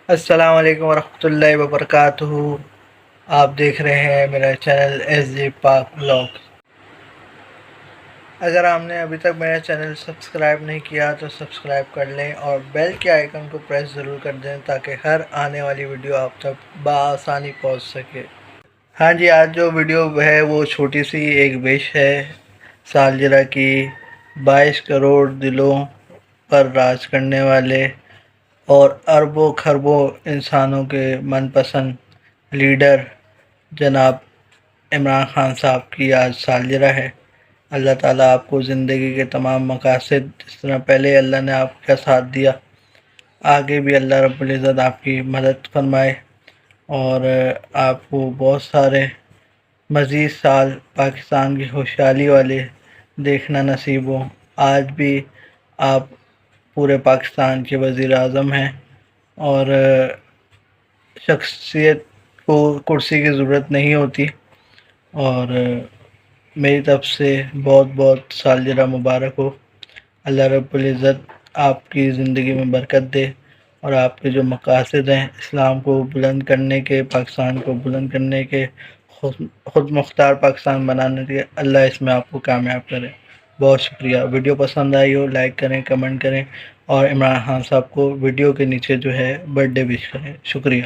السلام علیکم ورحمۃ اللہ وبرکاتہ۔ آپ دیکھ رہے ہیں میرا چینل ایس جی پاک بلاگ۔ اگر آپ نے ابھی تک میرا چینل سبسکرائب نہیں کیا تو سبسکرائب کر لیں اور بیل کے آئیکن کو پریس ضرور کر دیں تاکہ ہر آنے والی ویڈیو آپ تک بآسانی پہنچ سکے۔ ہاں جی، آج جو ویڈیو ہے وہ چھوٹی سی ایک وش ہے سالگرہ کی۔ 22 کروڑ دلوں پر راج کرنے والے اور اربوں خربوں انسانوں کے من پسند لیڈر جناب عمران خان صاحب کی آج سالگرہ ہے۔ اللہ تعالیٰ آپ کو زندگی کے تمام مقاصد، جس طرح پہلے اللہ نے آپ کا ساتھ دیا، آگے بھی اللہ رب العزت آپ کی مدد فرمائے اور آپ کو بہت سارے مزید سال پاکستان کی خوشحالی والے دیکھنا نصیب ہو۔ آج بھی آپ پورے پاکستان کے وزیر اعظم ہیں اور شخصیت کو کرسی کی ضرورت نہیں ہوتی، اور میری طرف سے بہت بہت سالگرہ مبارک ہو۔ اللہ رب العزت آپ کی زندگی میں برکت دے اور آپ کے جو مقاصد ہیں اسلام کو بلند کرنے کے، پاکستان کو بلند کرنے کے، خود مختار پاکستان بنانے کے، اللہ اس میں آپ کو کامیاب کرے۔ بہت شکریہ۔ ویڈیو پسند آئی ہو لائک کریں، کمنٹ کریں اور عمران خان صاحب کو ویڈیو کے نیچے جو ہے برتھ ڈے وش کریں۔ شکریہ۔